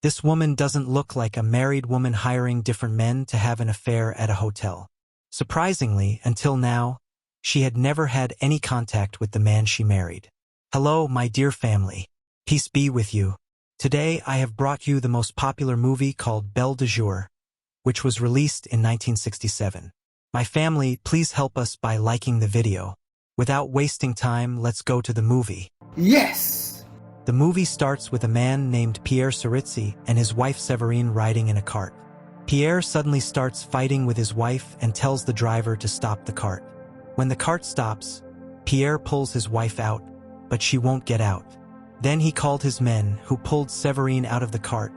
This woman doesn't look like a married woman hiring different men to have an affair at a hotel. Surprisingly, until now, she had never had any contact with the man she married. Hello, my dear family. Peace be with you. Today I have brought you the most popular movie called Bel Deour, which was released in 1967. My family, please help us by liking the video. Without wasting time, let's go to the movie. Yes! The movie starts with a man named Pierre Saritzi and his wife Séverine riding in a cart. Pierre suddenly starts fighting with his wife and tells the driver to stop the cart. When the cart stops, Pierre pulls his wife out, but she won't get out. Then he called his men, who pulled Séverine out of the cart,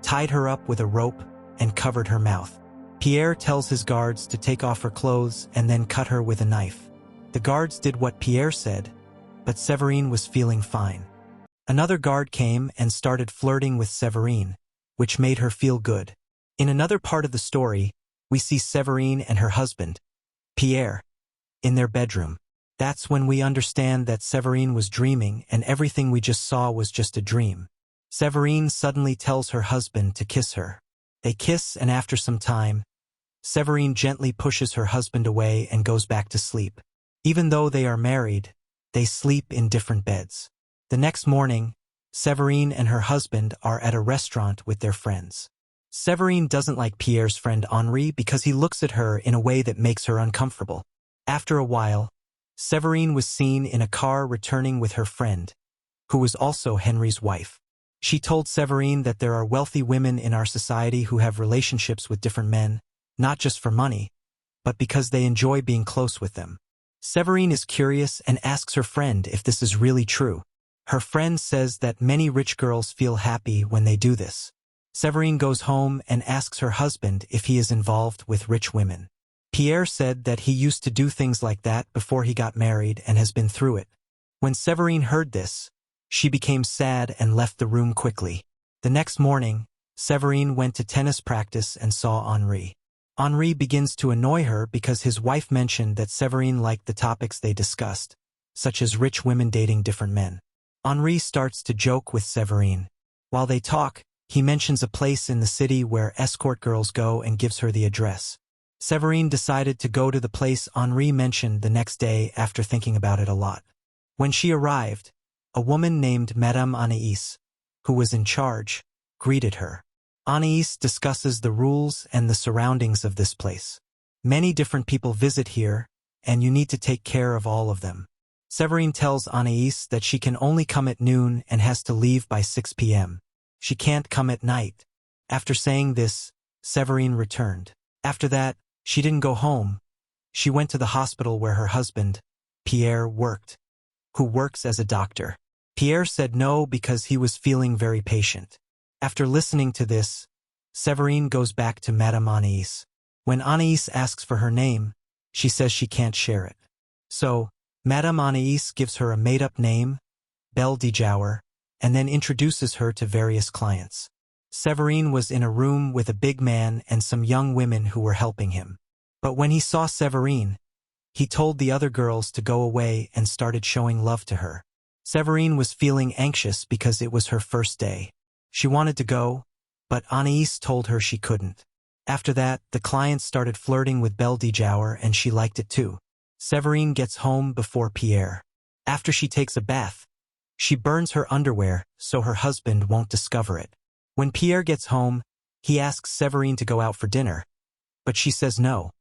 tied her up with a rope, and covered her mouth. Pierre tells his guards to take off her clothes and then cut her with a knife. The guards did what Pierre said, but Séverine was feeling fine. Another guard came and started flirting with Séverine, which made her feel good. In another part of the story, we see Séverine and her husband, Pierre, in their bedroom. That's when we understand that Séverine was dreaming and everything we just saw was just a dream. Séverine suddenly tells her husband to kiss her. They kiss, and after some time, Séverine gently pushes her husband away and goes back to sleep. Even though they are married, they sleep in different beds. The next morning, Séverine and her husband are at a restaurant with their friends. Séverine doesn't like Pierre's friend Henri because he looks at her in a way that makes her uncomfortable. After a while, Séverine was seen in a car returning with her friend, who was also Henri's wife. She told Séverine that there are wealthy women in our society who have relationships with different men, not just for money, but because they enjoy being close with them. Séverine is curious and asks her friend if this is really true. Her friend says that many rich girls feel happy when they do this. Séverine goes home and asks her husband if he is involved with rich women. Pierre said that he used to do things like that before he got married and has been through it. When Séverine heard this, she became sad and left the room quickly. The next morning, Séverine went to tennis practice and saw Henri. Henri begins to annoy her because his wife mentioned that Séverine liked the topics they discussed, such as rich women dating different men. Henri starts to joke with Séverine. While they talk, he mentions a place in the city where escort girls go and gives her the address. Séverine decided to go to the place Henri mentioned the next day after thinking about it a lot. When she arrived, a woman named Madame Anaïs, who was in charge, greeted her. Anaïs discusses the rules and the surroundings of this place. Many different people visit here, and you need to take care of all of them. Séverine tells Anaïs that she can only come at noon and has to leave by 6 p.m. She can't come at night. After saying this, Séverine returned. After that, she didn't go home. She went to the hospital where her husband, Pierre, worked, who works as a doctor. Pierre said no because he was feeling very patient. After listening to this, Séverine goes back to Madame Anaïs. When Anaïs asks for her name, she says she can't share it. So, Madame Anaïs gives her a made-up name, Bel Deour, and then introduces her to various clients. Séverine was in a room with a big man and some young women who were helping him. But when he saw Séverine, he told the other girls to go away and started showing love to her. Séverine was feeling anxious because it was her first day. She wanted to go, but Anaïs told her she couldn't. After that, the clients started flirting with Bel Deour and she liked it too. Séverine gets home before Pierre. After she takes a bath, she burns her underwear so her husband won't discover it. When Pierre gets home, he asks Séverine to go out for dinner, but she says no,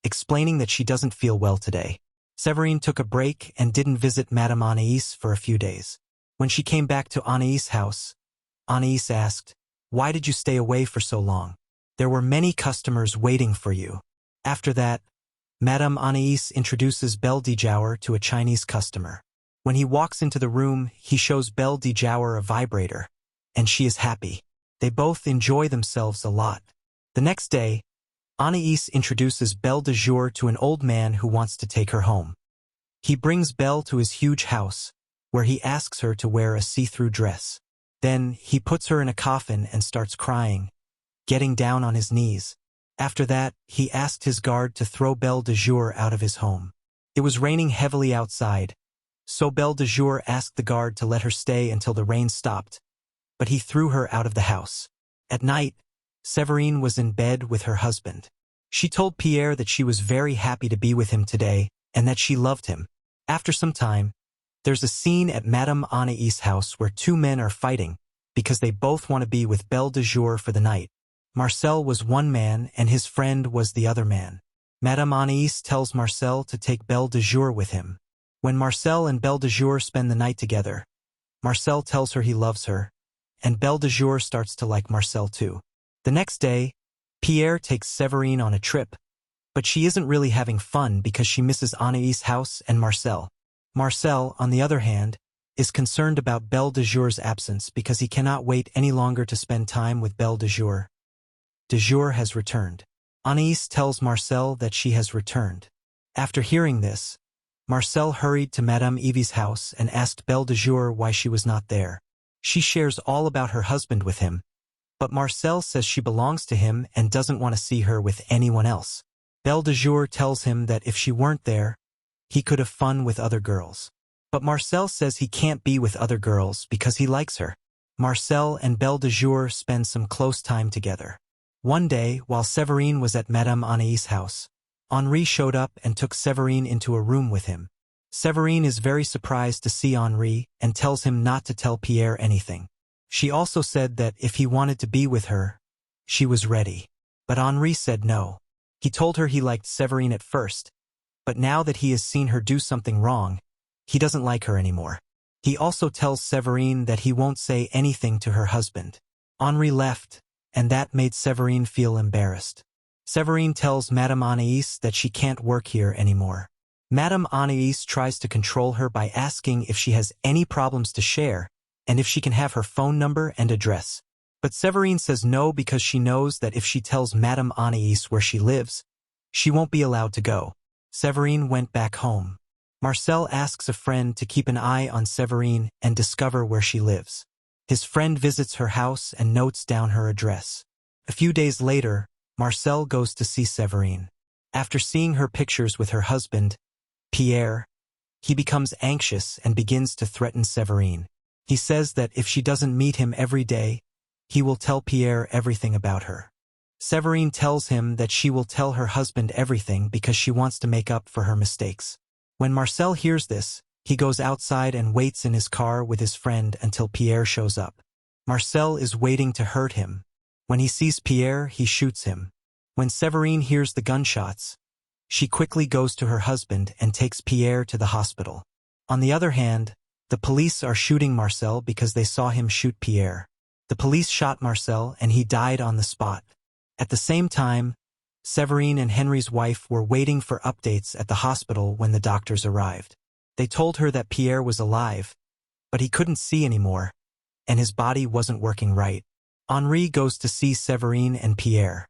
explaining that she doesn't feel well today. Séverine took a break and didn't visit Madame Anaïs for a few days. When she came back to Anaïs' house, Anaïs asked, "Why did you stay away for so long? There were many customers waiting for you." After that, Madame Anaïs introduces Bel Deour to a Chinese customer. When he walks into the room, he shows Bel Deour a vibrator, and she is happy. They both enjoy themselves a lot. The next day, Anaïs introduces Bel Deour to an old man who wants to take her home. He brings Belle to his huge house, where he asks her to wear a see-through dress. Then, he puts her in a coffin and starts crying, getting down on his knees. After that, he asked his guard to throw Bel Deour out of his home. It was raining heavily outside, so Bel Deour asked the guard to let her stay until the rain stopped, but he threw her out of the house. At night, Séverine was in bed with her husband. She told Pierre that she was very happy to be with him today and that she loved him. After some time, there's a scene at Madame Anaïs' house where two men are fighting because they both want to be with Bel Deour for the night. Marcel was one man and his friend was the other man. Madame Anaïs tells Marcel to take Bel Deour with him. When Marcel and Bel Deour spend the night together, Marcel tells her he loves her, and Bel Deour starts to like Marcel too. The next day, Pierre takes Séverine on a trip, but she isn't really having fun because she misses Anaïs' house and Marcel. Marcel, on the other hand, is concerned about Bel Deour's absence because he cannot wait any longer to spend time with Bel Deour. Deour has returned. Anaïs tells Marcel that she has returned. After hearing this, Marcel hurried to Madame Evie's house and asked Bel Deour why she was not there. She shares all about her husband with him, but Marcel says she belongs to him and doesn't want to see her with anyone else. Bel Deour tells him that if she weren't there, he could have fun with other girls. But Marcel says he can't be with other girls because he likes her. Marcel and Bel Deour spend some close time together. One day, while Séverine was at Madame Anaïs' house, Henri showed up and took Séverine into a room with him. Séverine is very surprised to see Henri and tells him not to tell Pierre anything. She also said that if he wanted to be with her, she was ready. But Henri said no. He told her he liked Séverine at first, but now that he has seen her do something wrong, he doesn't like her anymore. He also tells Séverine that he won't say anything to her husband. Henri left, and that made Séverine feel embarrassed. Séverine tells Madame Anaïs that she can't work here anymore. Madame Anaïs tries to control her by asking if she has any problems to share and if she can have her phone number and address. But Séverine says no because she knows that if she tells Madame Anaïs where she lives, she won't be allowed to go. Séverine went back home. Marcel asks a friend to keep an eye on Séverine and discover where she lives. His friend visits her house and notes down her address. A few days later, Marcel goes to see Séverine. After seeing her pictures with her husband, Pierre, he becomes anxious and begins to threaten Séverine. He says that if she doesn't meet him every day, he will tell Pierre everything about her. Séverine tells him that she will tell her husband everything because she wants to make up for her mistakes. When Marcel hears this, he goes outside and waits in his car with his friend until Pierre shows up. Marcel is waiting to hurt him. When he sees Pierre, he shoots him. When Séverine hears the gunshots, she quickly goes to her husband and takes Pierre to the hospital. On the other hand, the police are shooting Marcel because they saw him shoot Pierre. The police shot Marcel and he died on the spot. At the same time, Séverine and Henry's wife were waiting for updates at the hospital when the doctors arrived. They told her that Pierre was alive, but he couldn't see anymore, and his body wasn't working right. Henri goes to see Séverine and Pierre.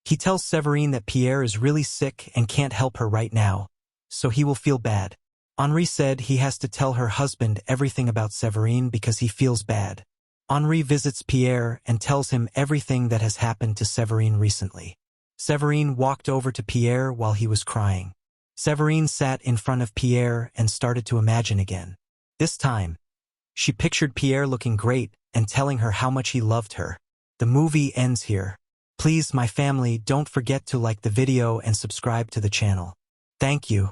He tells Séverine that Pierre is really sick and can't help her right now, so he will feel bad. Henri said he has to tell her husband everything about Séverine because he feels bad. Henri visits Pierre and tells him everything that has happened to Séverine recently. Séverine walked over to Pierre while he was crying. Séverine sat in front of Pierre and started to imagine again. This time, she pictured Pierre looking great and telling her how much he loved her. The movie ends here. Please, my family, don't forget to like the video and subscribe to the channel. Thank you.